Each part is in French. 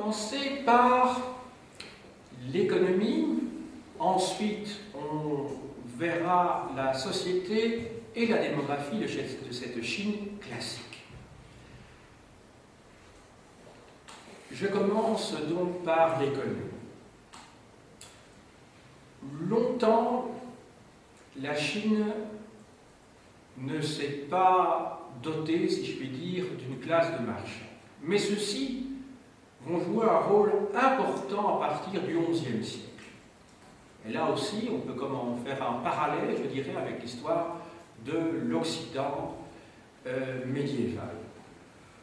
commencer par l'économie, ensuite on verra la société et la démographie de cette Chine classique. Je commence donc par l'économie. Longtemps, la Chine ne s'est pas dotée, si je puis dire, d'une classe de marchands. Mais ceux-ci vont jouer un rôle important à partir du XIe siècle. Et là aussi, on peut faire un parallèle, je dirais, avec l'histoire de l'Occident médiéval.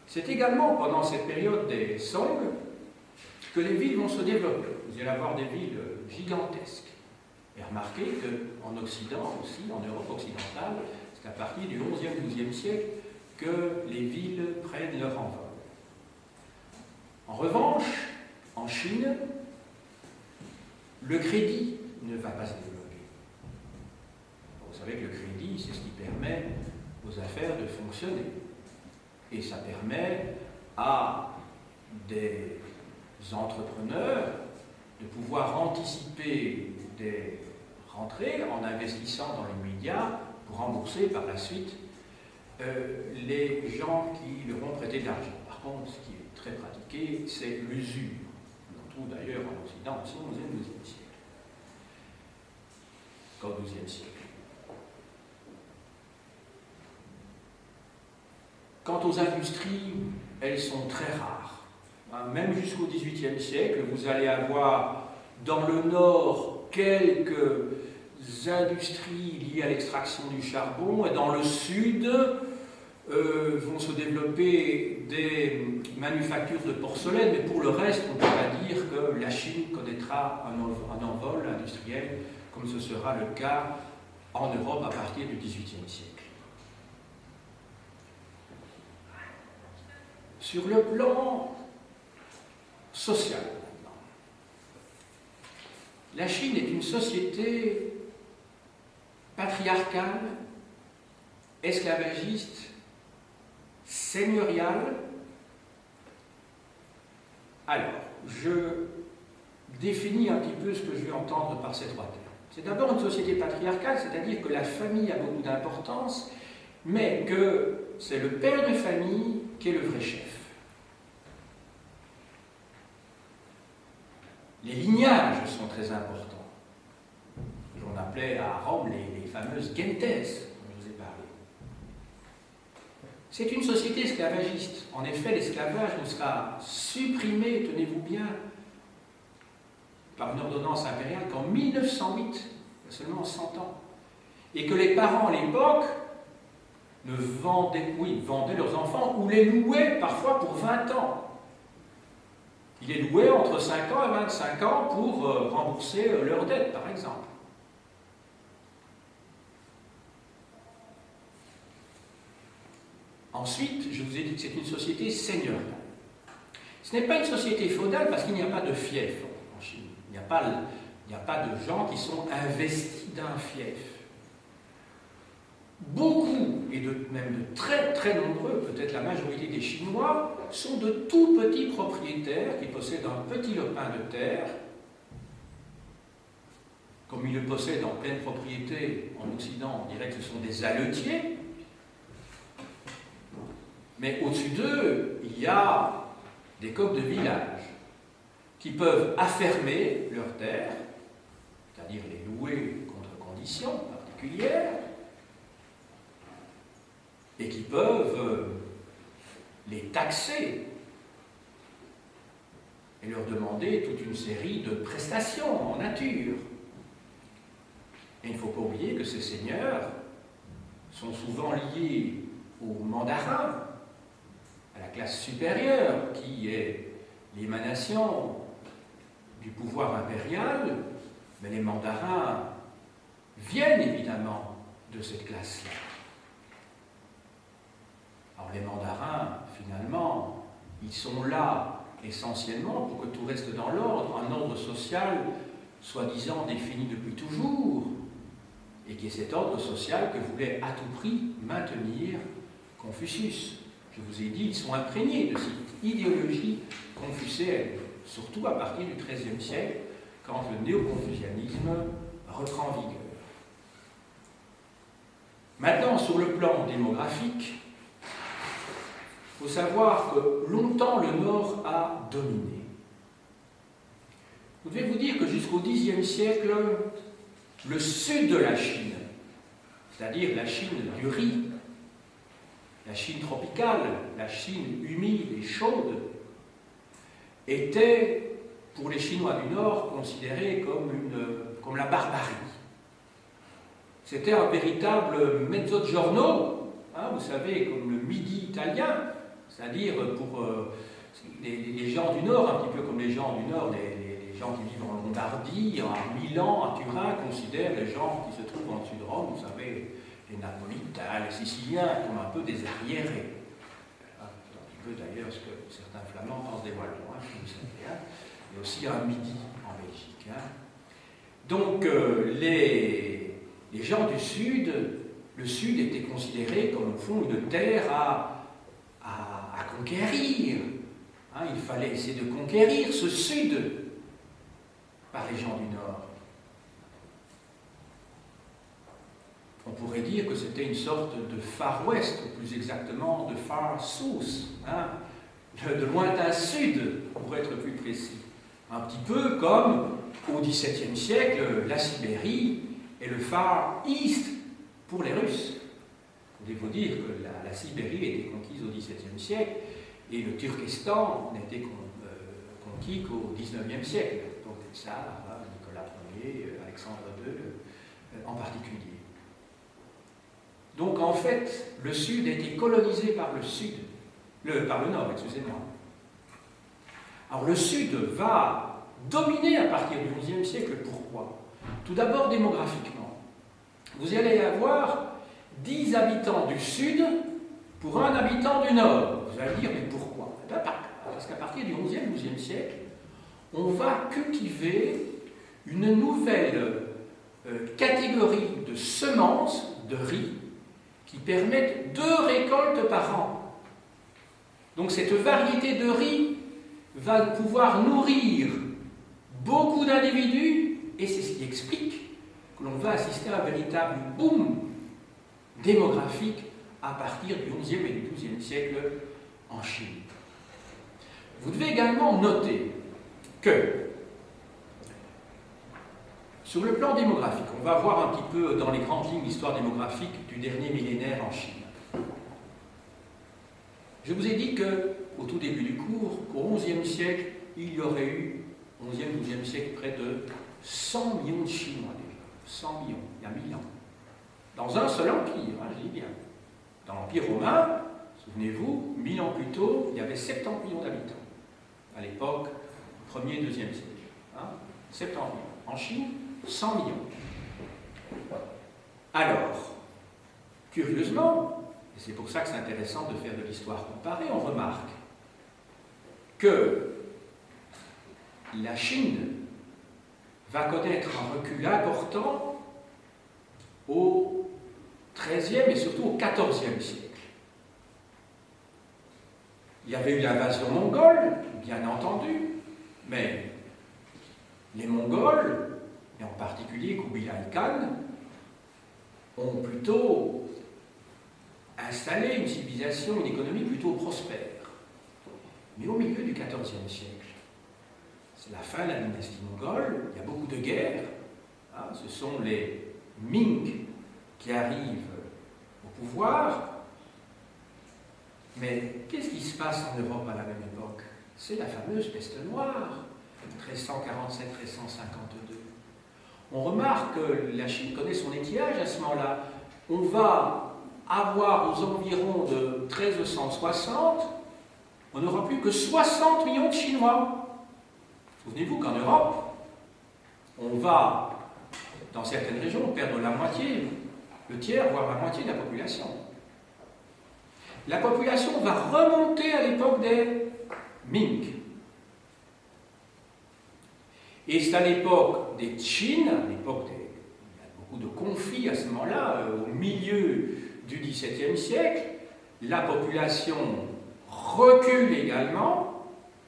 C'est également pendant cette période des Song que les villes vont se développer. Vous allez avoir des villes gigantesques. Et remarquez qu'en Occident aussi, en Europe occidentale, c'est à partir du XIe, XIIe siècle que les villes prennent leur envol. En revanche, en Chine, le crédit ne va pas se développer. Vous savez que le crédit, c'est ce qui permet aux affaires de fonctionner. Et ça permet à des entrepreneurs de pouvoir anticiper des rentrées en investissant dans les médias pour rembourser par la suite les gens qui leur ont prêté de l'argent. Par contre, ce qui est très pratiqué, c'est l'usure. On trouve d'ailleurs en Occident aussi au XIe siècle. Qu'au XIIe siècle. Quant aux industries, elles sont très rares. Même jusqu'au XVIIIe siècle, vous allez avoir dans le nord quelques industries liées à l'extraction du charbon, et dans le sud vont se développer des manufactures de porcelaine, mais pour le reste, on ne peut pas dire que la Chine connaîtra un envol industriel, comme ce sera le cas en Europe à partir du XVIIIe siècle. Sur le plan social, maintenant, la Chine est une société patriarcale, esclavagiste, seigneuriale. Alors, je définis un petit peu ce que je vais entendre par ces trois termes. C'est d'abord une société patriarcale, c'est-à-dire que la famille a beaucoup d'importance, mais que c'est le père de famille qui est le vrai chef. Les lignages sont très importants. On appelait à Rome les fameuses gentes, dont je vous ai parlé. C'est une société esclavagiste. En effet, l'esclavage nous sera supprimé, tenez-vous bien, par une ordonnance impériale qu'en 1908, il y a seulement 100 ans. Et que les parents à l'époque vendaient leurs enfants ou les louaient parfois pour 20 ans. Ils les louaient entre 5 ans et 25 ans pour rembourser leurs dettes, par exemple. Ensuite, je vous ai dit que c'est une société seigneuriale. Ce n'est pas une société féodale parce qu'il n'y a pas de fief en Chine. Il n'y a pas de gens qui sont investis d'un fief. Beaucoup, et même de très très nombreux, peut-être la majorité des Chinois, sont de tout petits propriétaires qui possèdent un petit lopin de terre. Comme ils le possèdent en pleine propriété, en Occident, on dirait que ce sont des alletiers. Mais au-dessus d'eux, il y a des coqs de village qui peuvent affermer leurs terres, c'est-à-dire les louer contre conditions particulières, et qui peuvent les taxer et leur demander toute une série de prestations en nature. Et il ne faut pas oublier que ces seigneurs sont souvent liés aux mandarins, à la classe supérieure, qui est l'émanation du pouvoir impérial, mais les mandarins viennent évidemment de cette classe-là. Alors les mandarins, finalement, ils sont là essentiellement pour que tout reste dans l'ordre, un ordre social soi-disant défini depuis toujours, et qui est cet ordre social que voulait à tout prix maintenir Confucius. Je vous ai dit, ils sont imprégnés de cette idéologie confucéenne. surtout à partir du XIIIe siècle, quand le néo-confucianisme reprend vigueur. Maintenant, sur le plan démographique, il faut savoir que longtemps le Nord a dominé. Vous devez vous dire que jusqu'au Xe siècle, le sud de la Chine, c'est-à-dire la Chine du riz, la Chine tropicale, la Chine humide et chaude, était, pour les Chinois du Nord, considérée comme la barbarie. C'était un véritable mezzogiorno, hein, vous savez, comme le midi italien, c'est-à-dire pour les gens du Nord, un petit peu comme les gens du Nord, les gens qui vivent en Lombardie, à Milan, à Turin, considèrent les gens qui se trouvent en dessus de Rome, vous savez, les Napolitains, les Siciliens, comme un peu des arriérés. Un petit peu d'ailleurs ce que certains Flamands pensent des Wallons, hein, comme vous savez. Hein. Il y a aussi un midi en Belgique. Hein. Donc les gens du Sud, le Sud était considéré comme au fond une terre à conquérir. Hein, il fallait essayer de conquérir ce Sud par les gens du Nord. On pourrait dire que c'était une sorte de Far West, ou plus exactement de Far South, hein, de lointain Sud, pour être plus précis. Un petit peu comme au XVIIe siècle, la Sibérie et le Far East pour les Russes. Je voulais vous dire que la Sibérie était conquise au XVIIe siècle et le Turkestan n'était conquis qu'au XIXe siècle. Donc ça, Nicolas Ier, Alexandre II en particulier. Donc en fait, le Sud a été colonisé par le Nord, excusez-moi. Alors le Sud va dominer à partir du XIe siècle. Pourquoi? Tout d'abord démographiquement. Vous allez avoir 10 habitants du Sud pour un habitant du Nord. Vous allez dire, mais pourquoi? Parce qu'à partir du XIe, XIIe siècle, on va cultiver une nouvelle catégorie de semences de riz qui permettent 2 récoltes par an. Donc cette variété de riz va pouvoir nourrir beaucoup d'individus, et c'est ce qui explique que l'on va assister à un véritable boom démographique à partir du XIe et du XIIe siècle en Chine. Vous devez également noter que sur le plan démographique, on va voir un petit peu dans les grandes lignes l'histoire démographique du dernier millénaire en Chine. Je vous ai dit qu'au tout début du cours, qu'au XIe siècle, il y aurait eu, au XIe, XIIe siècle, près de 100 millions de Chinois déjà. 100 millions, il y a 1000 ans. Dans un seul empire, hein, je dis bien. Dans l'Empire romain, souvenez-vous, 1000 ans plus tôt, il y avait 70 millions d'habitants. À l'époque, 1er et 2e siècle. Hein, 70 millions. En Chine, 100 millions. Alors, curieusement, et c'est pour ça que c'est intéressant de faire de l'histoire comparée, on remarque que la Chine va connaître un recul important au XIIIe et surtout au XIVe siècle. Il y avait eu l'invasion mongole, bien entendu, mais les Mongols, et en particulier Kubilai Khan, ont plutôt installé une civilisation, une économie plutôt prospère. Mais au milieu du XIVe siècle, c'est la fin de la dynastie mongole, il y a beaucoup de guerres, hein, ce sont les Ming qui arrivent au pouvoir, mais qu'est-ce qui se passe en Europe à la même époque? C'est la fameuse peste noire, 1347-1352. On remarque que la Chine connaît son étiage à ce moment-là. On va avoir aux environs de 1360, on n'aura plus que 60 millions de Chinois. Souvenez-vous qu'en Europe, on va, dans certaines régions, perdre la moitié, le tiers, voire la moitié de la population. La population va remonter à l'époque des Ming. Et c'est à l'époque des Qin, à l'époque il y a beaucoup de conflits à ce moment-là, au milieu du XVIIe siècle, la population recule également,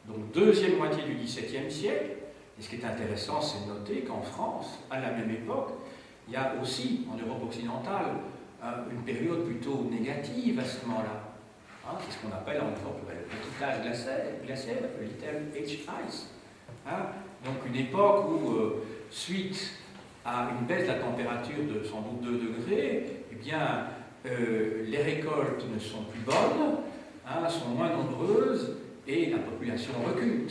donc deuxième moitié du XVIIe siècle. Et ce qui est intéressant, c'est de noter qu'en France, à la même époque, il y a aussi, en Europe occidentale, une période plutôt négative à ce moment-là. Hein, c'est ce qu'on appelle en Europe le petit âge glaciaire, le Little Age Ice. Hein, donc une époque où, suite à une baisse de la température de sans doute 2 degrés, eh bien, les récoltes ne sont plus bonnes, hein, sont moins nombreuses, et la population recule.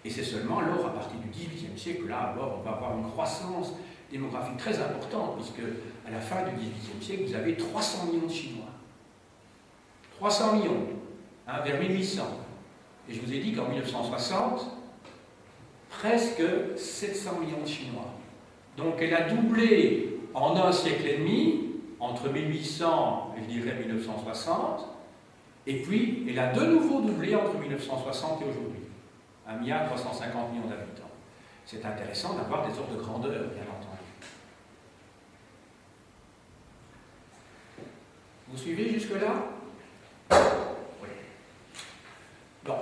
Et c'est seulement alors, à partir du XVIIIe siècle, là, alors, on va avoir une croissance démographique très importante, puisque à la fin du XVIIIe siècle, vous avez 300 millions de Chinois. 300 millions, hein, vers 1800. Et je vous ai dit qu'en 1960, presque 700 millions de Chinois. Donc elle a doublé en un siècle et demi, entre 1800 et je dirais 1960, et puis elle a de nouveau doublé entre 1960 et aujourd'hui. 1,350 milliard d'habitants. C'est intéressant d'avoir des ordres de grandeur, bien entendu. Vous suivez jusque-là? Oui. Bon.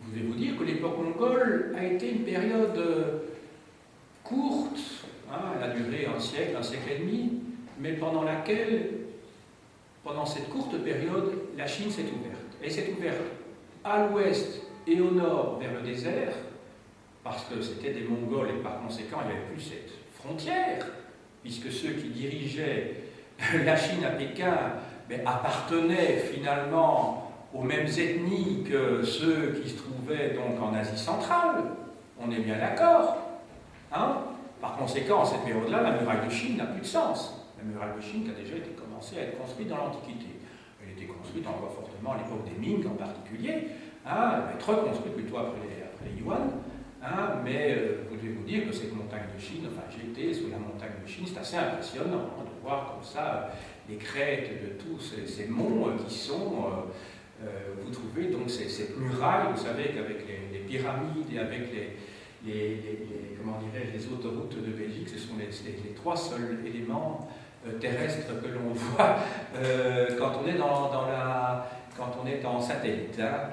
Je vais vous dire que l'époque mongole a été une période courte, hein, elle a duré un siècle et demi, mais pendant laquelle, pendant cette courte période, la Chine s'est ouverte. Elle s'est ouverte à l'ouest et au nord vers le désert, parce que c'était des Mongols et par conséquent il n'y avait plus cette frontière, puisque ceux qui dirigeaient la Chine à Pékin appartenaient finalement aux mêmes ethnies que ceux qui se trouvaient donc en Asie centrale. On est bien d'accord. Hein? Par conséquent, à cette période-là, la muraille de Chine n'a plus de sens. La muraille de Chine qui a déjà été commencée à être construite dans l'Antiquité. Elle était construite, on voit fortement à l'époque des Ming en particulier. Hein, elle va être reconstruite plutôt après les Yuan, hein, mais vous devez vous dire que cette montagne de Chine, enfin j'ai été sous la montagne de Chine, c'est assez impressionnant hein, de voir comme ça les crêtes de tous ces monts qui sont, vous trouvez donc cette muraille, vous savez qu'avec les pyramides et avec comment dirais-je, les autoroutes de Belgique, ce sont les trois seuls éléments terrestres que l'on voit quand on est quand on est en satellite. Hein.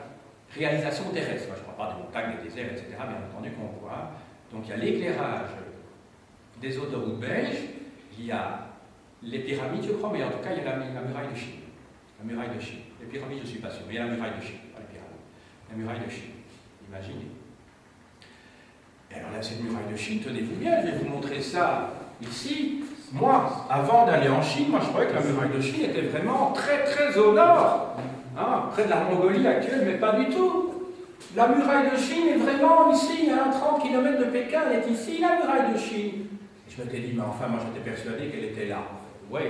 Réalisation terrestre, moi, je ne parle pas des montagnes, des déserts, etc., bien entendu qu'on voit. Donc il y a l'éclairage des autoroutes belges, il y a les pyramides, je crois, mais en tout cas il y a la muraille de Chine. La muraille de Chine. Les pyramides, je ne suis pas sûr, mais il y a la muraille de Chine, pas les pyramides. La muraille de Chine, imaginez. Et alors là, cette muraille de Chine, tenez-vous bien, je vais vous montrer ça ici. Moi, avant d'aller en Chine, moi je croyais que la muraille de Chine était vraiment très très au nord. Hein, près de la Mongolie actuelle, mais pas du tout. La muraille de Chine est vraiment ici, à 30 km de Pékin, elle est ici, la muraille de Chine. Et je m'étais dit, mais enfin, moi j'étais persuadé qu'elle était là. Oui,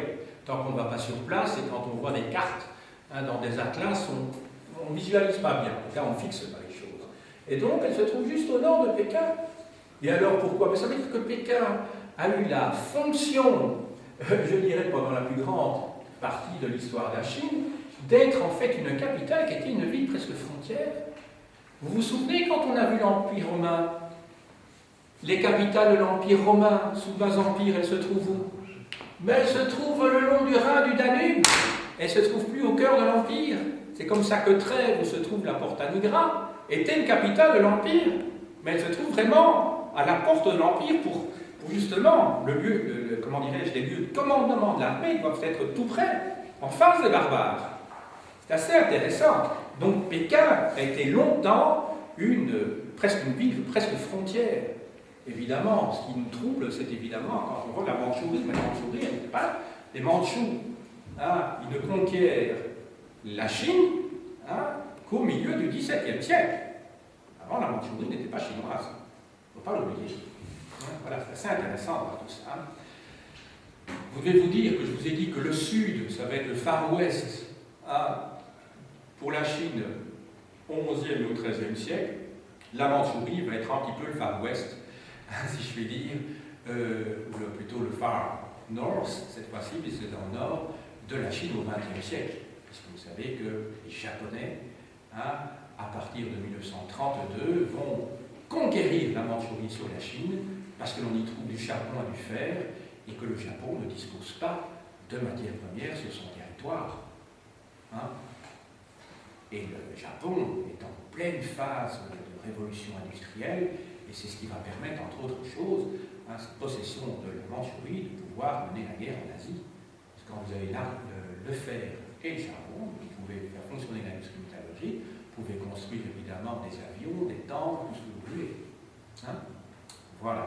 tant qu'on ne va pas sur place et quand on voit des cartes hein, dans des atlas, on ne visualise pas bien. En tout cas, on ne fixe pas les choses. Et donc, elle se trouve juste au nord de Pékin. Et alors, pourquoi? Mais ça veut dire que Pékin a eu la fonction, je dirais, pendant la plus grande partie de l'histoire de la Chine, d'être en fait une capitale qui était une ville presque frontière. Vous vous souvenez quand on a vu l'Empire romain? Les capitales de l'Empire romain, sous bas empire, elles se trouvent où? Mais elles se trouvent le long du Rhin, du Danube. Elles ne se trouvent plus au cœur de l'Empire. C'est comme ça que Trèves, où se trouve la Porta Nigra, était une capitale de l'Empire. Mais elle se trouve vraiment à la porte de l'Empire pour justement, le lieu, comment dirais-je, les lieux de commandement de l'armée doivent être tout près, en face des barbares. C'est assez intéressant. Donc Pékin a été longtemps presque une ville, presque frontière. Évidemment, ce qui nous trouble, c'est évidemment quand on voit la Mandchourie, mais la Mandchourie, elle n'était pas. Les Mandchous, hein, ils ne conquièrent la Chine hein, qu'au milieu du XVIIe siècle. Avant, la Mandchourie n'était pas chinoise. Il ne faut pas l'oublier. Voilà, c'est assez intéressant de voir tout ça. Vous devez vous dire que je vous ai dit que le sud, ça va être le Far West, hein, pour la Chine, au XIe et au XIIIe siècle. La Mandchourie va être un petit peu le Far West, si je puis dire, ou plutôt le Far North, cette fois-ci, puisque c'est dans le nord de la Chine au XXe siècle. Parce que vous savez que les Japonais, hein, à partir de 1932, vont conquérir la Mandchourie sur la Chine, parce que l'on y trouve du charbon et du fer, et que le Japon ne dispose pas de matières premières sur son territoire. Hein. Et le Japon est en pleine phase de révolution industrielle, et c'est ce qui va permettre, entre autres choses, cette possession de la Mandchourie, de pouvoir mener la guerre en Asie. Parce que quand vous avez là le fer et le charbon, vous pouvez faire fonctionner l'industrie métallurgique, vous pouvez construire évidemment des avions, des tanks, tout ce que vous voulez. Voilà.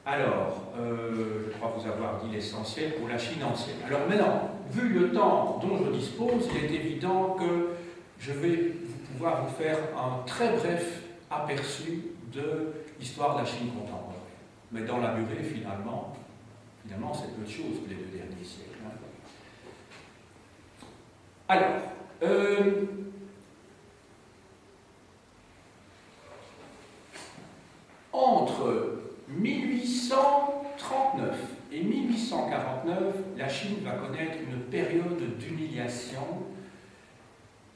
Alors, je crois vous avoir dit l'essentiel pour la Chine ancienne. Alors maintenant, vu le temps dont je dispose, il est évident que je vais pouvoir vous faire un très bref aperçu de l'histoire de la Chine contemporaine. Mais dans la durée, finalement c'est peu de choses que les 2 derniers siècles. Alors, entre 1839 et 1849, la Chine va connaître une période d'humiliation.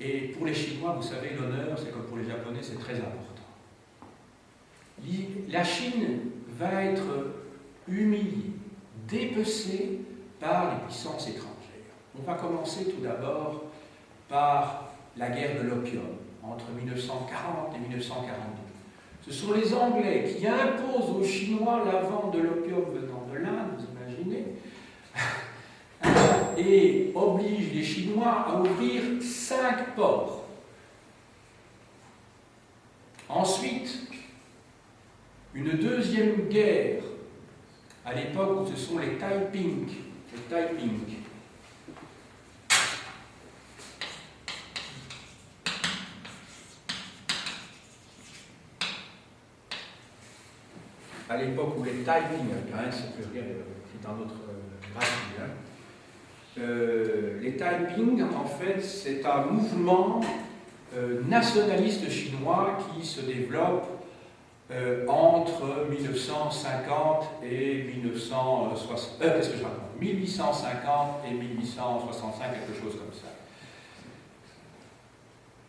Et pour les Chinois, vous savez, l'honneur, c'est comme pour les Japonais, c'est très important. La Chine va être humiliée, dépecée par les puissances étrangères. On va commencer tout d'abord par la guerre de l'opium, entre 1940 et 1942. Ce sont les Anglais qui imposent aux Chinois la vente de l'opium venant de l'Inde, vous imaginez, et obligent les Chinois à ouvrir 5 ports. Ensuite, une deuxième guerre, à l'époque où ce sont les Taiping. À l'époque où les Taiping, c'est pluriel, c'est dans notre graphique. Les Taiping, en fait, c'est un mouvement nationaliste chinois qui se développe entre 1950 et 1850 et 1865, quelque chose comme ça.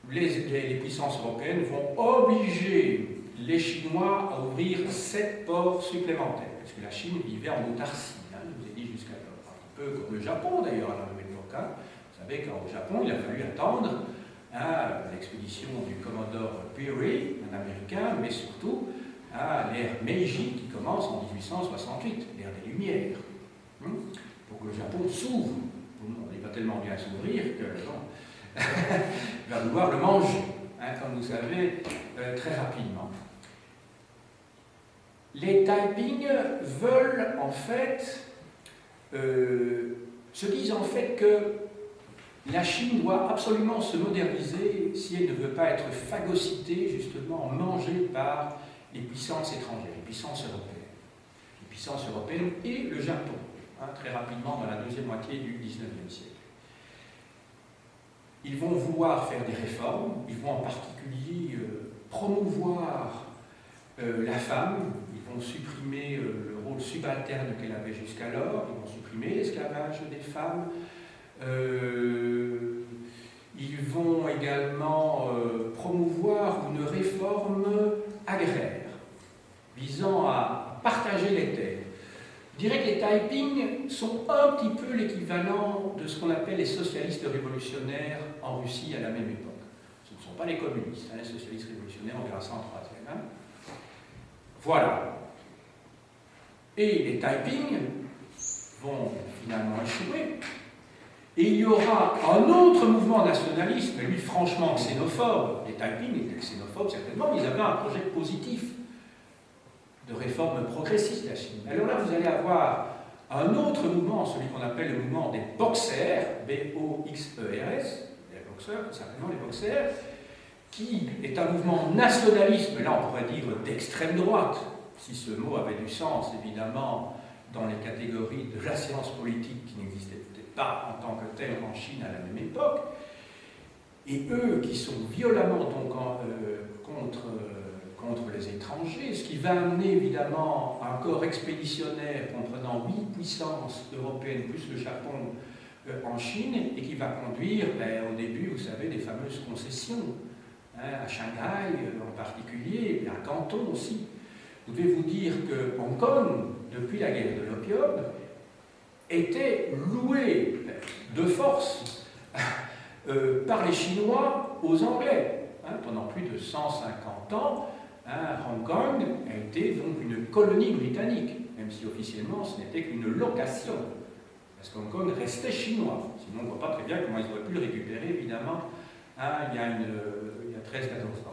Les puissances européennes vont obliger les Chinois à ouvrir 7 ports supplémentaires, parce que la Chine vivait en autarcie, je vous ai dit jusqu'alors, un peu comme le Japon d'ailleurs à la même époque. Vous savez qu'au Japon, il a fallu attendre l'expédition du commodore Peary, un Américain, mais surtout l'ère Meiji qui commence en 1868, l'ère des Lumières, pour que le Japon s'ouvre. Il va tellement bien s'ouvrir que il va vouloir le manger, comme vous savez, très rapidement. Les Taiping veulent en fait, se disent en fait que la Chine doit absolument se moderniser si elle ne veut pas être phagocytée, justement, mangée par les puissances étrangères, les puissances européennes. Les puissances européennes et le Japon, très rapidement dans la deuxième moitié du XIXe siècle. Ils vont vouloir faire des réformes, ils vont en particulier promouvoir la femme, ils vont supprimer le rôle subalterne qu'elle avait jusqu'alors, ils vont supprimer l'esclavage des femmes, ils vont également promouvoir une réforme agraire visant à partager les terres. Je dirais que les Taiping sont un petit peu l'équivalent de ce qu'on appelle les socialistes révolutionnaires en Russie à la même époque. Ce ne sont pas les communistes, les socialistes révolutionnaires, on verra ça en troisième. Voilà. Et les Taiping vont finalement échouer. Et il y aura un autre mouvement nationaliste, mais lui franchement xénophobe. Les Taiping étaient xénophobes certainement, mais ils avaient un projet positif de réforme progressiste de la Chine. Alors là, vous allez avoir un autre mouvement, celui qu'on appelle le mouvement des boxers, B-O-X-E-R-S, les boxeurs, tout simplement les boxers, qui est un mouvement nationaliste, mais là on pourrait dire d'extrême droite, si ce mot avait du sens, évidemment, dans les catégories de la science politique qui n'existaient peut-être pas en tant que telle en Chine à la même époque, et eux qui sont violemment donc contre les étrangers, ce qui va amener évidemment un corps expéditionnaire comprenant 8 puissances européennes plus le Japon en Chine, et qui va conduire au début, vous savez, des fameuses concessions, à Shanghai en particulier, et à Canton aussi. Vous devez vous dire que Hong Kong, depuis la guerre de l'opium, était loué de force par les Chinois aux Anglais. Pendant plus de 150 ans, Hong Kong a été donc une colonie britannique, même si officiellement ce n'était qu'une location, parce qu'Hong Kong restait chinois. Sinon on ne voit pas très bien comment ils auraient pu le récupérer, évidemment. Il y a 13-14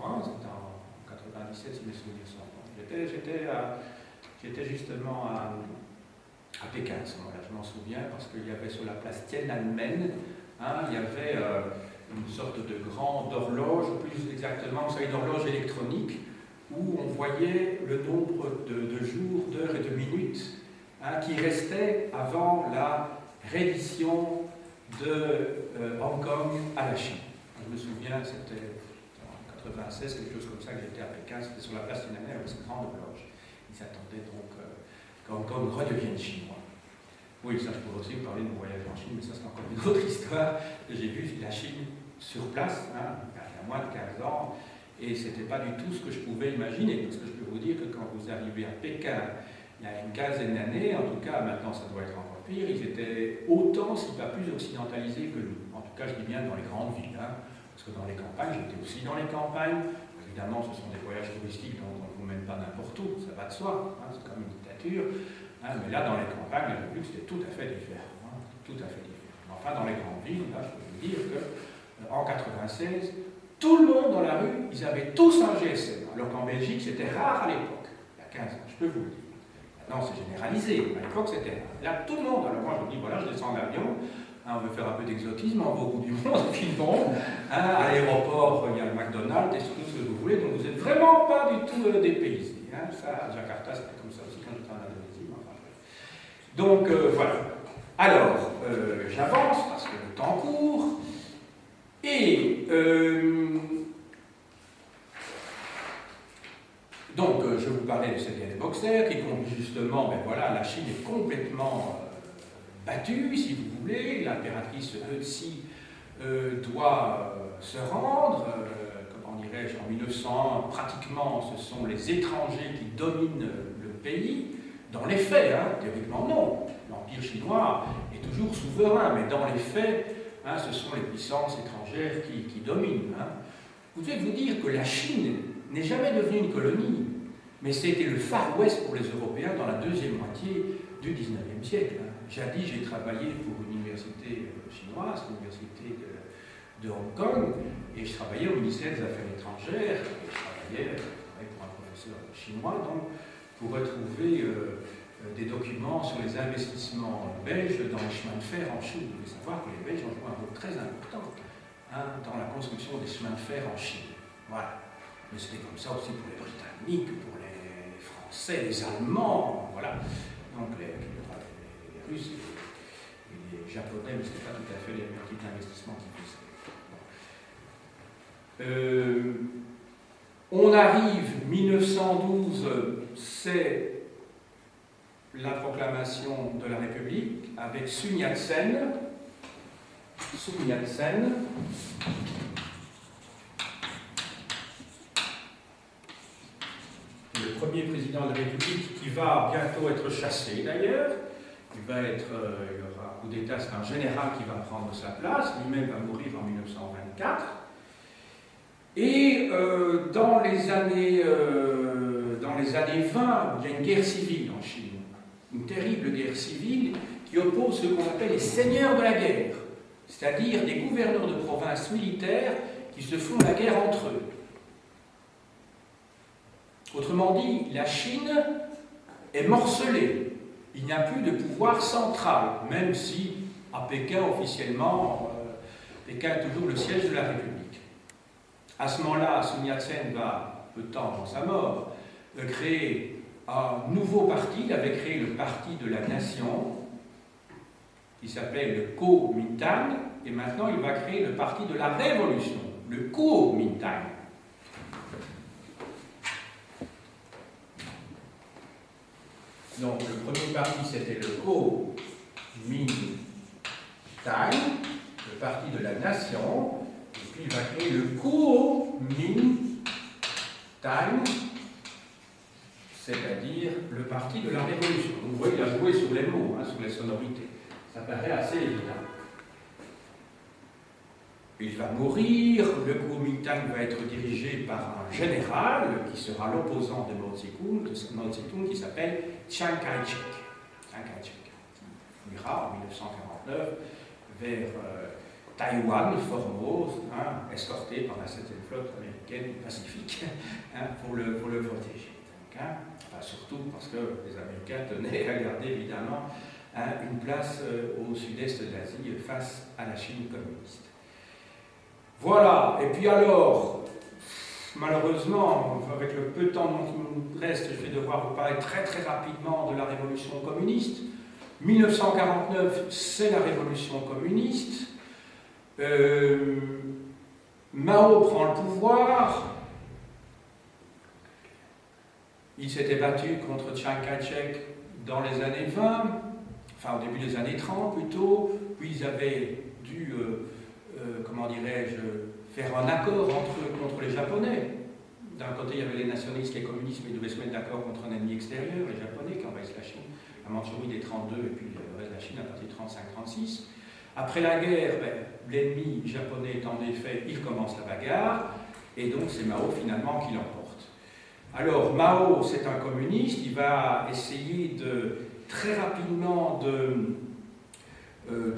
ans, c'était en 97 si mes souvenirs sont bons. J'étais justement à Pékin à ce moment-là, je m'en souviens, parce qu'il y avait sur la place Tiananmen, il y avait une sorte de grande horloge, plus exactement, vous savez, d'horloge électronique, où on voyait le nombre de jours, d'heures et de minutes qui restaient avant la reddition de Hong Kong à la Chine. Je me souviens, c'était en 96, quelque chose comme ça, que j'étais à Pékin, c'était sur la place Tiananmen avec cette grande horloge. Ils attendaient donc qu'Hong Kong redevienne chinois. Oui, ça je pourrais aussi vous parler de mon voyage en Chine, mais ça c'est encore une autre histoire. J'ai vu la Chine sur place, il y a moins de 15 ans, et ce n'était pas du tout ce que je pouvais imaginer, parce que je peux vous dire que quand vous arrivez à Pékin, il y a une quinzaine d'années, en tout cas maintenant ça doit être encore pire, ils étaient autant, si pas plus occidentalisés que nous. En tout cas, je dis bien dans les grandes villes, parce que dans les campagnes, j'étais aussi dans les campagnes. Évidemment, ce sont des voyages touristiques, donc on ne vous mène pas n'importe où, ça va de soi, c'est comme une dictature. Mais là, dans les campagnes, la République, c'était tout à fait différent. Tout à fait différent. Enfin, dans les grandes villes, là, je peux vous dire qu'en 96, tout le monde dans la rue, ils avaient tous un GSM. Alors qu'en Belgique, c'était rare à l'époque, il y a 15 ans, je peux vous le dire. Maintenant, c'est généralisé. À l'époque, c'était rare. Là, tout le monde. Alors moi, je me dis, voilà, je descends en avion, on veut faire un peu d'exotisme, on va au bout du monde, et puis bon, à l'aéroport, il y a le McDonald's, et tout ce que vous voulez, donc vous n'êtes vraiment pas du tout dépaysé. Ça, à Jakarta, c'était comme ça aussi quand j'étais en Indonésie. Enfin, donc, voilà. Alors, j'avance, parce que le temps court, et donc, je vous parlais de cette guerre des boxers, qui conduit justement, ben voilà, la Chine est complètement battue, si vous voulez, l'impératrice Cixi doit se rendre, comment dirais-je, en 1901, pratiquement, ce sont les étrangers qui dominent le pays, dans les faits, théoriquement non, l'Empire chinois est toujours souverain, mais dans les faits, ce sont les puissances étrangères qui dominent. Vous devez vous dire que la Chine n'est jamais devenue une colonie, mais c'était le Far West pour les Européens dans la deuxième moitié du XIXe siècle. Jadis, j'ai travaillé pour une université chinoise, l'université de Hong Kong, et je travaillais au ministère des Affaires étrangères, et je travaillais pour un professeur chinois, donc, pour retrouver des documents sur les investissements belges dans les chemins de fer en Chine. Vous devez savoir que les Belges ont joué un rôle très important dans la construction des chemins de fer en Chine. Voilà. Mais c'était comme ça aussi pour les Britanniques, pour les Français, les Allemands, voilà. Donc les Russes et les Japonais, mais ce n'était pas tout à fait les petits investissements qu'ils faisaient. On arrive, 1912, c'est la proclamation de la République avec Sun Yat-sen. Sun Yat-sen, le premier président de la République qui va bientôt être chassé d'ailleurs. Il y aura un coup d'État, c'est un général qui va prendre sa place, lui-même va mourir en 1924. Et dans les années 20, il y a une guerre civile en Chine, une terrible guerre civile qui oppose ce qu'on appelle les seigneurs de la guerre, c'est-à-dire des gouverneurs de province militaires qui se font la guerre entre eux. Autrement dit, la Chine est morcelée. Il n'y a plus de pouvoir central, même si, à Pékin, officiellement, Pékin est toujours le siège de la République. À ce moment-là, Sun Yat-sen va, peu de temps avant sa mort, créer un nouveau parti. Il avait créé le Parti de la Nation, qui s'appelle le Kuomintang, et maintenant il va créer le Parti de la Révolution, le Kuomintang. Donc le premier parti c'était le Kuomintang, le Parti de la Nation, et puis il va créer le Kuomintang, c'est-à-dire le Parti de la Révolution. Donc, vous voyez, il a joué sur les mots, sur les sonorités. Ça paraît assez évident. il va mourir, le Kuomintang va être dirigé par un général qui sera l'opposant de Mao Tse-tung, qui s'appelle Chiang Kai-shek. Il ira en 1949 vers Taïwan, Formose, escorté par la 7e flotte américaine du Pacifique pour le protéger. Enfin, surtout parce que les Américains tenaient à garder évidemment une place au sud-est de l'Asie face à la Chine communiste. Voilà, et puis alors, malheureusement, avec le peu de temps dont il me reste, je vais devoir vous parler très très rapidement de la révolution communiste. 1949, c'est la révolution communiste. Mao prend le pouvoir. Il s'était battu contre Chiang Kai-shek dans les années 20, enfin au début des années 30 plutôt, puis ils avaient dû, comment dirais-je, faire un accord contre les Japonais. D'un côté, il y avait les nationalistes, les communistes, mais ils devaient se mettre d'accord contre un ennemi extérieur, les Japonais qui envahissent la Chine, la Mandchourie des 32 et puis le reste de la Chine à partir de 35-36. Après la guerre, l'ennemi japonais étant défait, il commence la bagarre, et donc c'est Mao finalement qui l'emporte. Alors Mao, c'est un communiste, il va essayer très rapidement de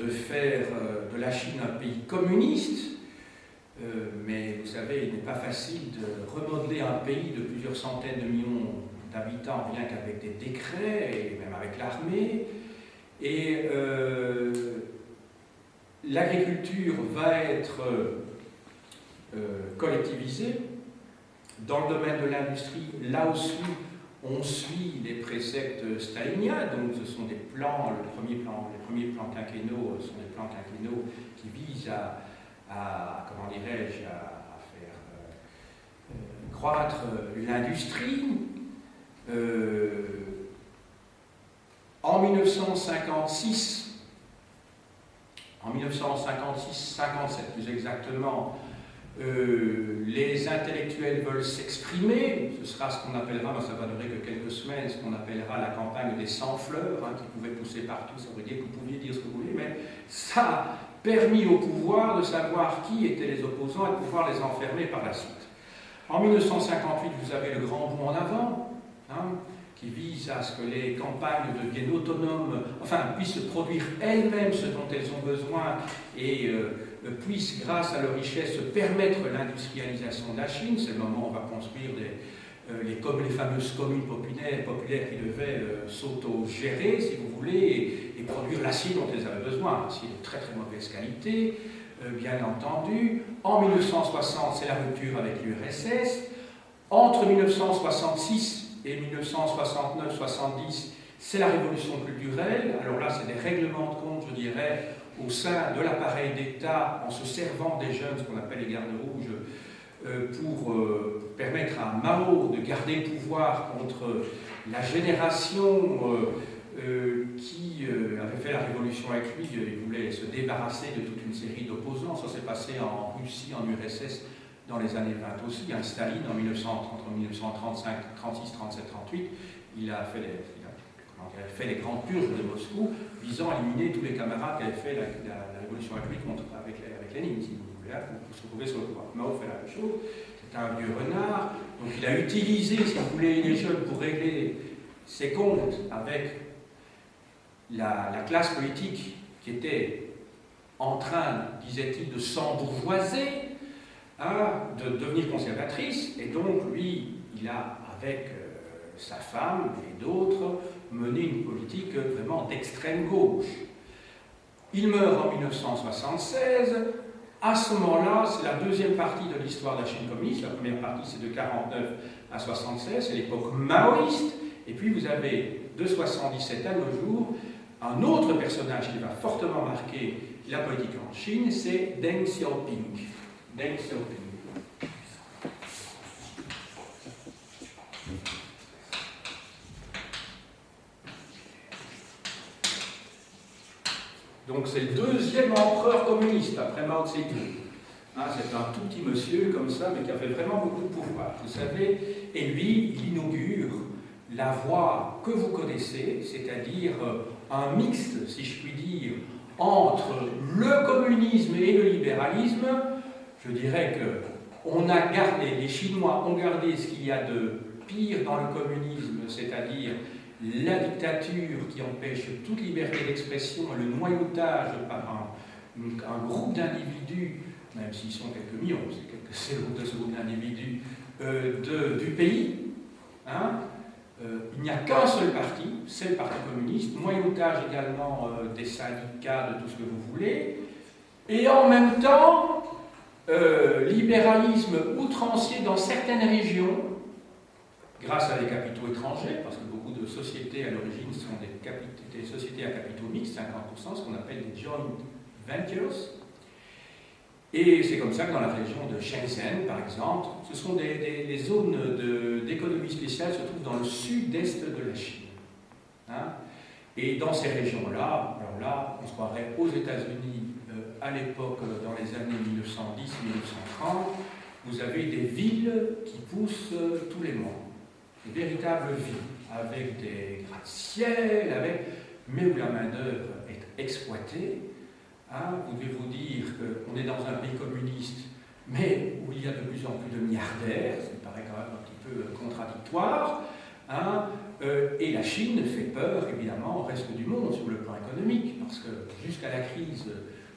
faire de la Chine un pays communiste, mais vous savez, il n'est pas facile de remodeler un pays de plusieurs centaines de millions d'habitants rien qu'avec des décrets, et même avec l'armée. Et l'agriculture va être collectivisée. Dans le domaine de l'industrie, là aussi, on suit les préceptes staliniens, donc ce sont des plans, les premiers plans quinquennaux sont des plans quinquennaux qui visent comment dirais-je, à faire croître l'industrie. En 1956, 57 plus exactement, les intellectuels veulent s'exprimer. Ce sera ce qu'on appellera, mais ça va durer que quelques semaines, ce qu'on appellera la campagne des 100 fleurs, qui pouvait pousser partout. Ça veut dire que vous pouviez dire ce que vous voulez, mais ça a permis au pouvoir de savoir qui étaient les opposants et de pouvoir les enfermer par la suite. En 1958, vous avez le grand bond en avant, qui vise à ce que les campagnes deviennent autonomes, enfin puissent produire elles-mêmes ce dont elles ont besoin et puissent, grâce à leur richesse, permettre l'industrialisation de la Chine. C'est le moment où on va construire les fameuses communes populaires qui devaient s'auto-gérer, si vous voulez, et produire l'acier dont elles avaient besoin, acier de très très mauvaise qualité, bien entendu. En 1960, c'est la rupture avec l'URSS. Entre 1966 et 1969-70, c'est la révolution culturelle. Alors là, c'est des règlements de compte, je dirais, au sein de l'appareil d'État, en se servant des jeunes, ce qu'on appelle les gardes rouges, pour permettre à Mao de garder le pouvoir contre la génération qui avait fait la révolution avec lui. Il voulait se débarrasser de toute une série d'opposants. Ça s'est passé en Russie, en URSS, dans les années 20 aussi. Staline, entre 1935, 36, 37, 38, il a fait les grandes purges de Moscou, visant à éliminer tous les camarades qui avaient fait la révolution avec lui avec Lénine, si vous voulez, pour se retrouver sur le pouvoir. Mao fait la même chose, c'est un vieux renard, donc il a utilisé, si vous voulez, les jeunes pour régler ses comptes avec la classe politique qui était en train, disait-il, de s'embourgeoiser, de devenir conservatrice, et donc lui, il a, avec sa femme et d'autres, mené une politique vraiment d'extrême gauche. Il meurt en 1976. À ce moment-là, c'est la deuxième partie de l'histoire de la Chine communiste. La première partie, c'est de 49 à 76, c'est l'époque maoïste. Et puis vous avez, de 77 à nos jours, un autre personnage qui va fortement marquer la politique en Chine, c'est Deng Xiaoping. Deng Xiaoping. Donc c'est le deuxième empereur communiste après Mao Tse-tung. C'est un tout petit monsieur comme ça, mais qui avait vraiment beaucoup de pouvoir, vous savez. Et lui, il inaugure la voie que vous connaissez, c'est-à-dire un mixte, si je puis dire, entre le communisme et le libéralisme, je dirais que les Chinois ont gardé ce qu'il y a de pire dans le communisme, c'est-à-dire la dictature qui empêche toute liberté d'expression et le noyautage par un groupe d'individus, même s'ils sont quelques millions, c'est quelques secondes d'individus du pays. Hein. Il n'y a qu'un seul parti, c'est le Parti communiste, noyautage également des syndicats, de tout ce que vous voulez, et en même temps, libéralisme outrancier dans certaines régions, grâce à des capitaux étrangers, parce que beaucoup de sociétés à l'origine sont des sociétés à capitaux mixtes, 50%, ce qu'on appelle des joint ventures. Et c'est comme ça que dans la région de Shenzhen, par exemple, ce sont les zones d'économie spéciale se trouvent dans le sud-est de la Chine. Hein. Et dans ces régions-là, alors là, on se croirait aux États-Unis à l'époque, dans les années 1910-1930, vous avez des villes qui poussent tous les mois. Des véritables villes, avec des gratte-ciel, mais où la main-d'œuvre est exploitée. Hein, vous devez vous dire qu'on est dans un pays communiste, mais où il y a de plus en plus de milliardaires, ça me paraît quand même un petit peu contradictoire. Hein, et la Chine fait peur, évidemment, au reste du monde sur le plan économique, parce que jusqu'à la crise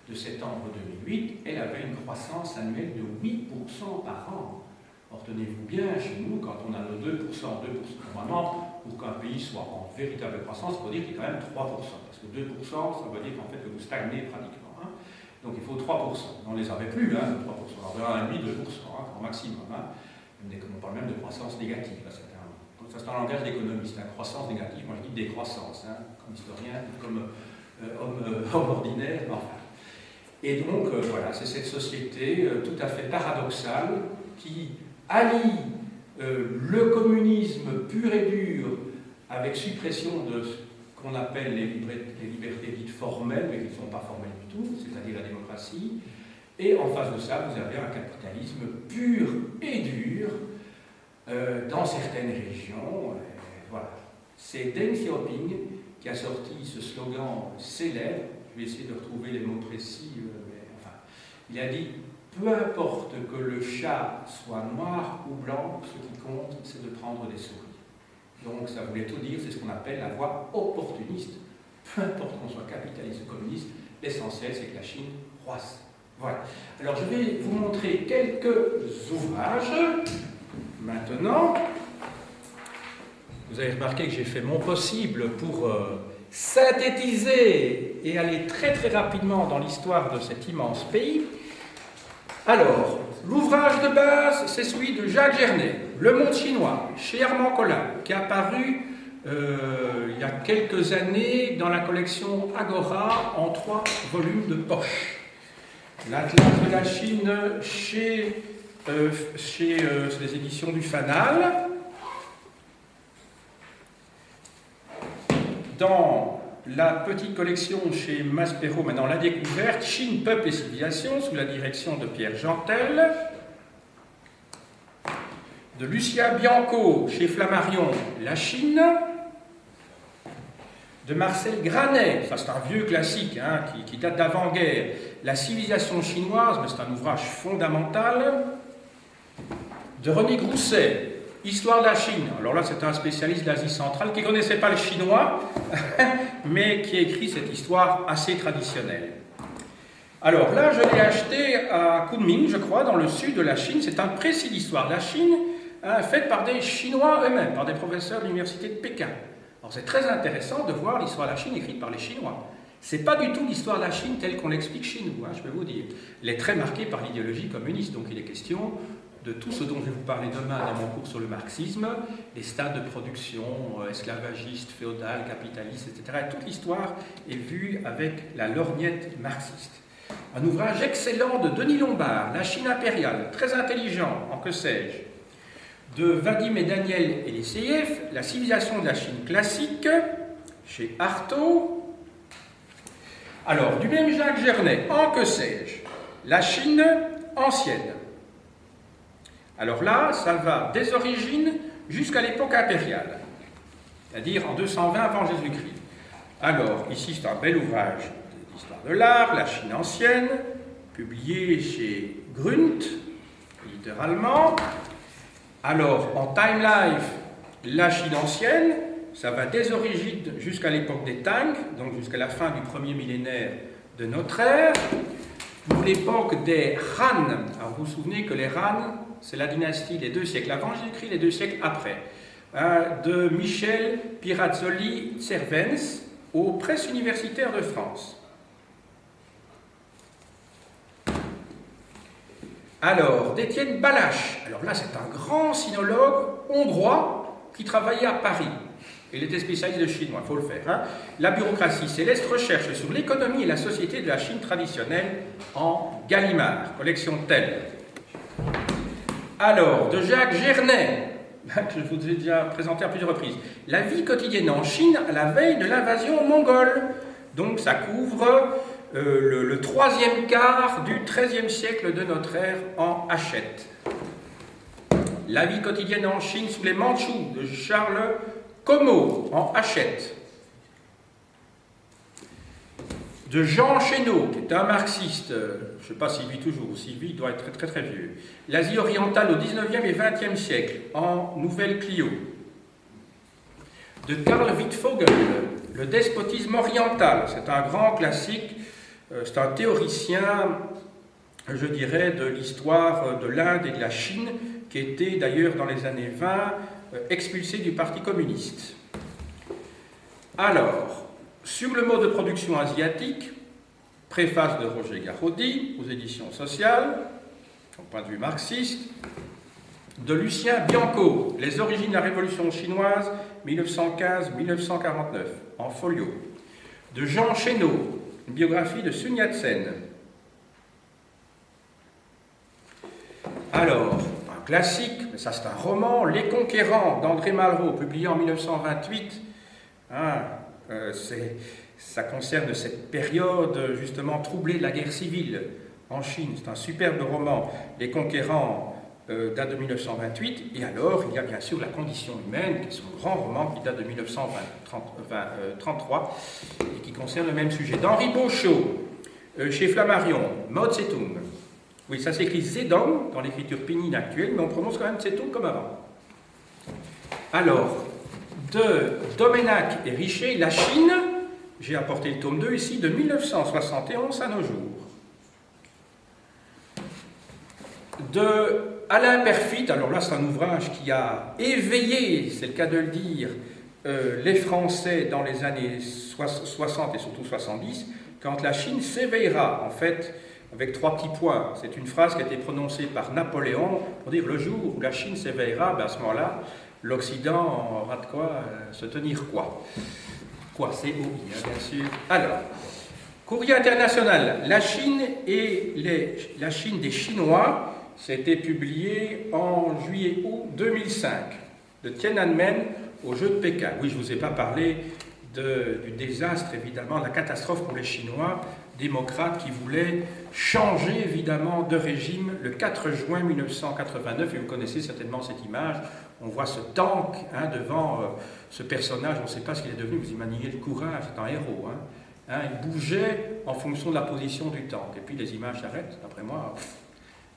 de septembre 2008, elle avait une croissance annuelle de 8% par an. Or, tenez-vous bien, chez nous, quand on a nos 2%, normalement, pour qu'un pays soit en véritable croissance, il faut dire qu'il y a quand même 3%. Parce que 2%, ça veut dire qu'en fait que vous stagnez pratiquement. Hein. Donc il faut 3%. On ne les avait plus, hein, 3%. On avait 1,5, 2%, hein, au maximum. Hein. On parle même de croissance négative. Ça, c'est un langage d'économiste. Hein. Croissance négative, moi je dis décroissance, hein, comme historien, comme homme ordinaire. Enfin. Et donc, voilà, c'est cette société tout à fait paradoxale qui allie le communisme pur et dur avec suppression de ce qu'on appelle les libertés dites formelles, mais qui ne sont pas formelles du tout, c'est-à-dire la démocratie, et en face de ça, vous avez un capitalisme pur et dur dans certaines régions. Voilà. C'est Deng Xiaoping qui a sorti ce slogan célèbre, je vais essayer de retrouver les mots précis, mais enfin, il a dit « Peu importe que le chat soit noir ou blanc, ce qui compte, c'est de prendre des souris. » Donc ça voulait tout dire, c'est ce qu'on appelle la voie opportuniste. Peu importe qu'on soit capitaliste ou communiste, l'essentiel c'est que la Chine croisse. Voilà. Alors je vais vous montrer quelques ouvrages. Maintenant, vous avez remarqué que j'ai fait mon possible pour synthétiser et aller très très rapidement dans l'histoire de cet immense pays. Alors, l'ouvrage de base, c'est celui de Jacques Gernet, Le Monde chinois, chez Armand Collin, qui est apparu il y a quelques années dans la collection Agora en 3 volumes de poche. L'Atlas de la Chine chez les éditions du Fanal. Dans la petite collection chez Maspero, maintenant La Découverte, Chine, Peuple et Civilisation, sous la direction de Pierre Jantel. De Lucia Bianco, chez Flammarion, La Chine. De Marcel Granet, ça c'est un vieux classique hein, qui date d'avant-guerre, La civilisation chinoise, mais c'est un ouvrage fondamental. De René Grousset, Histoire de la Chine. Alors là, c'est un spécialiste d'Asie centrale qui ne connaissait pas le chinois, mais qui a écrit cette histoire assez traditionnelle. Alors là, je l'ai acheté à Kunming, je crois, dans le sud de la Chine. C'est un précis d'histoire de la Chine, hein, fait par des Chinois eux-mêmes, par des professeurs de l'université de Pékin. Alors c'est très intéressant de voir l'histoire de la Chine écrite par les Chinois. Ce n'est pas du tout l'histoire de la Chine telle qu'on l'explique chez nous, hein, je peux vous dire. Elle est très marquée par l'idéologie communiste, donc il est question de tout ce dont je vais vous parler demain dans mon cours sur le marxisme, les stades de production, esclavagistes, féodales, capitalistes, etc. Et toute l'histoire est vue avec la lorgnette marxiste. Un ouvrage excellent de Denis Lombard, La Chine impériale, très intelligent, en que sais-je. De Vadim et Daniel Elisseyev, La civilisation de la Chine classique, chez Artaud. Alors, du même Jacques Gernet, en que sais-je, La Chine ancienne. Alors là, ça va des origines jusqu'à l'époque impériale, c'est-à-dire en 220 avant Jésus-Christ. Alors, ici, c'est un bel ouvrage Histoire de l'art, la Chine ancienne, publié chez Grunt, éditeur allemand. Alors, en Time Life, la Chine ancienne, ça va des origines jusqu'à l'époque des Tang, donc jusqu'à la fin du premier millénaire de notre ère. Pour l'époque des Han, alors vous vous souvenez que les Han, c'est la dynastie des 2 siècles avant Jésus-Christ, les 2 siècles après, de Michel Pirazzoli-Cervens aux presses universitaires de France. Alors, d'Étienne Balach, alors là c'est un grand sinologue hongrois qui travaillait à Paris. Il était spécialiste de chinois, il faut le faire. Hein. La bureaucratie céleste recherche sur l'économie et la société de la Chine traditionnelle en Gallimard, collection Tell. Alors, de Jacques Gernet, que je vous ai déjà présenté à plusieurs reprises, la vie quotidienne en Chine à la veille de l'invasion mongole. Donc ça couvre le 3e quart du XIIIe siècle de notre ère en Hachette. La vie quotidienne en Chine sous les Mandchous de Charles Como en Hachette. De Jean Chénaud, qui est un marxiste, je ne sais pas s'il vit toujours, ou s'il vit, il doit être très très très vieux. L'Asie orientale au XIXe et XXe siècle, en Nouvelle Clio. De Karl Wittfogel, le despotisme oriental, c'est un grand classique, c'est un théoricien, je dirais, de l'histoire de l'Inde et de la Chine, qui était d'ailleurs dans les années 20 expulsé du Parti communiste. Alors, sur le mode de production asiatique, préface de Roger Garaudy aux éditions sociales, au point de vue marxiste, de Lucien Bianco, Les origines de la révolution chinoise, 1915-1949, en folio, de Jean Chénaud, une biographie de Sun Yat-sen. Alors, un classique, mais ça c'est un roman, Les Conquérants d'André Malraux, publié en 1928. Ça concerne cette période justement troublée de la guerre civile en Chine. C'est un superbe roman. Les Conquérants date de 1928. Et alors, il y a bien sûr La condition humaine, qui est son grand roman qui date de 1933 et qui concerne le même sujet. D'Henri Beauchot, chez Flammarion, Mao Tse-tung. Oui, ça s'écrit Zedong dans l'écriture pinyin actuelle, mais on prononce quand même Tse-tung comme avant. Alors, de Doménac et Richer, La Chine, j'ai apporté le tome 2 ici, de 1971 à nos jours. De Alain Perfit, alors là c'est un ouvrage qui a éveillé, c'est le cas de le dire, les Français dans les années 60 et surtout 70, quand la Chine s'éveillera, en fait, avec 3 petits points. C'est une phrase qui a été prononcée par Napoléon pour dire le jour où la Chine s'éveillera, ben à ce moment-là, l'Occident aura de quoi se tenir quoi. Quoi, c'est oui, hein, bien sûr. Alors, Courrier international, la Chine et la Chine des Chinois, c'était publié en juillet-août 2005, de Tiananmen aux Jeux de Pékin. Oui, je ne vous ai pas parlé du désastre, évidemment, de la catastrophe pour les Chinois démocrates qui voulaient changer, évidemment, de régime le 4 juin 1989. Et vous connaissez certainement cette image. On voit ce tank devant ce personnage, on ne sait pas ce qu'il est devenu, vous imaginez le courage, c'est un héros. Il bougeait en fonction de la position du tank. Et puis les images s'arrêtent, d'après moi.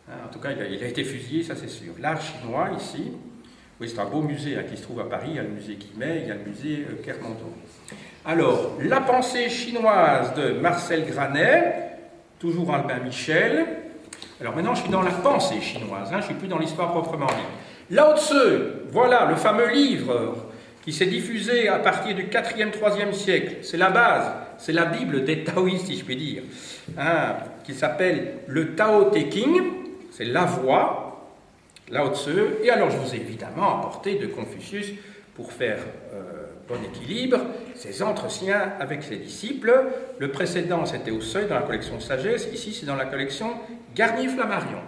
En tout cas, il a été fusillé, ça c'est sûr. L'art chinois, ici, oui, c'est un beau musée qui se trouve à Paris. Il y a le musée Guimet, il y a le musée Kermonton. Alors, La pensée chinoise de Marcel Granet, toujours Albin Michel. Alors maintenant, je suis dans la pensée chinoise, je ne suis plus dans l'histoire proprement dite. Lao Tzu, voilà le fameux livre qui s'est diffusé à partir du 4e, 3e siècle. C'est la base, c'est la Bible des taoïstes, si je puis dire, qui s'appelle le Tao Te Ching, c'est la voix, Lao Tzu. Et alors, je vous ai évidemment apporté de Confucius pour faire bon équilibre, ses entretiens avec ses disciples. Le précédent, c'était au Seuil, dans la collection Sagesse. Ici, c'est dans la collection Garnier-Flammarion.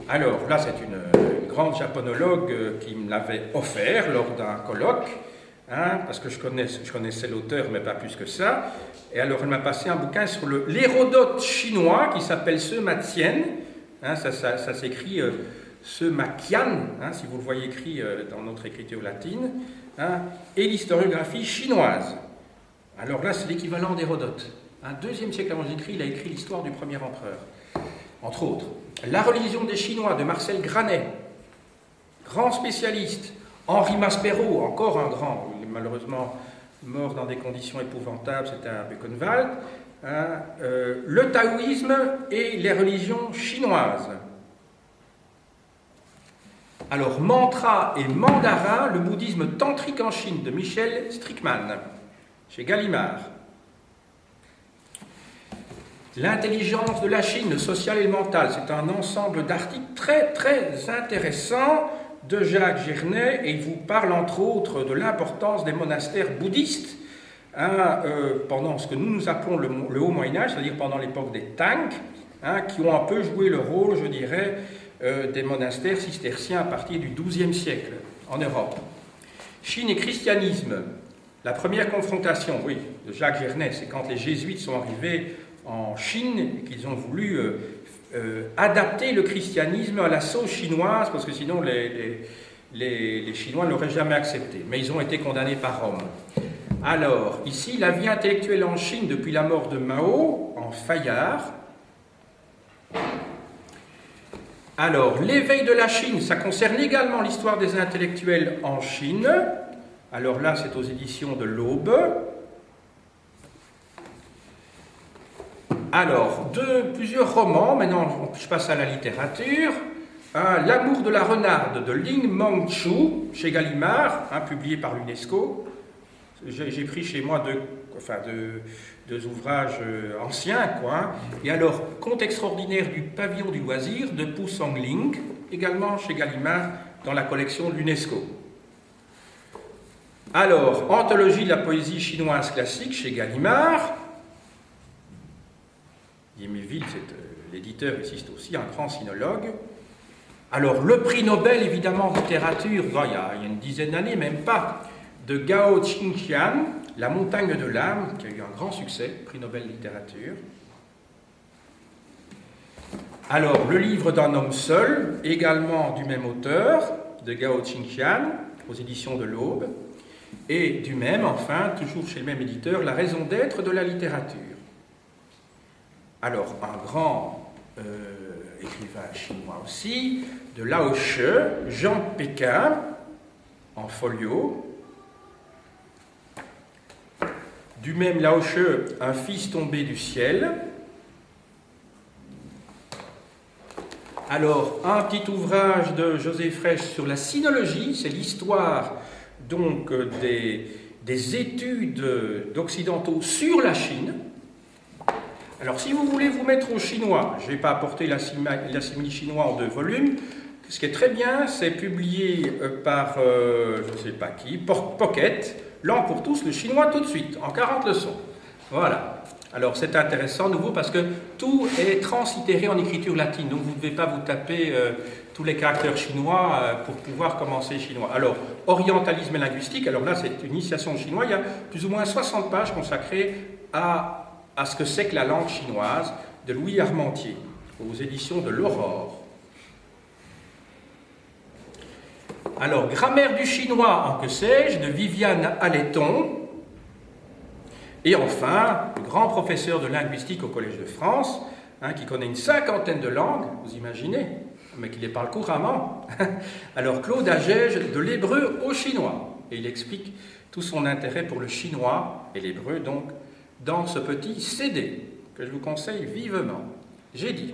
Alors, là, c'est une grande japonologue qui me l'avait offert lors d'un colloque, parce que je connaissais l'auteur, mais pas plus que ça. Et alors, elle m'a passé un bouquin sur l'Hérodote chinois qui s'appelle Sima Qian. Ça s'écrit Sima Qian, si vous le voyez écrit dans notre écriture latine, et l'historiographie chinoise. Alors là, c'est l'équivalent d'Hérodote. Un 2e siècle avant Jésus-Christ, il a écrit l'histoire du premier empereur. Entre autres, La religion des Chinois de Marcel Granet, grand spécialiste. Henri Maspero, encore un grand, il est malheureusement mort dans des conditions épouvantables, c'était un Buchenwald. Le taoïsme et les religions chinoises. Alors, mantra et mandarin, le bouddhisme tantrique en Chine, de Michel Strickmann, chez Gallimard. L'intelligence de la Chine, le social et le mental, c'est un ensemble d'articles très très intéressants de Jacques Gernet, et il vous parle entre autres de l'importance des monastères bouddhistes pendant ce que nous appelons le Haut Moyen-Âge, c'est-à-dire pendant l'époque des Tang, qui ont un peu joué le rôle, je dirais, des monastères cisterciens à partir du XIIe siècle en Europe. Chine et christianisme, la première confrontation, oui, de Jacques Gernet, c'est quand les jésuites sont arrivés en Chine et qu'ils ont voulu adapter le christianisme à la sauce chinoise, parce que sinon les Chinois ne l'auraient jamais accepté. Mais ils ont été condamnés par Rome. Alors, ici, la vie intellectuelle en Chine depuis la mort de Mao, en Fayard. Alors, l'éveil de la Chine, ça concerne également l'histoire des intellectuels en Chine. Alors là, c'est aux éditions de l'Aube. Alors, plusieurs romans, maintenant je passe à la littérature. L'amour de la renarde de Ling Mengchu, chez Gallimard, publié par l'UNESCO. J'ai pris chez moi deux ouvrages anciens, quoi. Et alors, Conte extraordinaire du pavillon du loisir de Pu Songling, également chez Gallimard, dans la collection de l'UNESCO. Alors, Anthologie de la poésie chinoise classique chez Gallimard. Yéméville, l'éditeur, c'est aussi un grand sinologue. Alors, le prix Nobel, évidemment, de littérature, il y a une dizaine d'années, même pas, de Gao Qingqian, La montagne de l'âme, qui a eu un grand succès, prix Nobel de littérature. Alors, Le livre d'un homme seul, également du même auteur, de Gao Qingqian, aux éditions de l'Aube. Et du même, enfin, toujours chez le même éditeur, La raison d'être de la littérature. Alors, un grand écrivain chinois aussi, de Lao She, Jean Pékin, en folio. Du même Lao She, Un fils tombé du ciel. Alors, un petit ouvrage de José Frêche sur la sinologie, c'est l'histoire donc des études d'occidentaux sur la Chine. Alors, si vous voulez vous mettre au chinois, je n'ai pas apporté l'assimilé chinois en 2 volumes. Ce qui est très bien, c'est publié par, je ne sais pas qui, Pocket, Langue pour tous, le chinois tout de suite, en 40 leçons. Voilà. Alors, c'est intéressant, nouveau, parce que tout est translittéré en écriture latine. Donc, vous ne devez pas vous taper tous les caractères chinois pour pouvoir commencer chinois. Alors, orientalisme et linguistique, alors là, c'est une initiation au chinois. Il y a plus ou moins 60 pages consacrées à ce que c'est que la langue chinoise, de Louis Armentier, aux éditions de l'Aurore. Alors, Grammaire du chinois en que sais-je, de Viviane Aletton. Et enfin, le grand professeur de linguistique au Collège de France, qui connaît une 50aine de langues, vous imaginez, mais qui les parle couramment. Alors, Claude Agege, de l'hébreu au chinois. Et il explique tout son intérêt pour le chinois et l'hébreu, donc, dans ce petit CD que je vous conseille vivement. J'ai dit.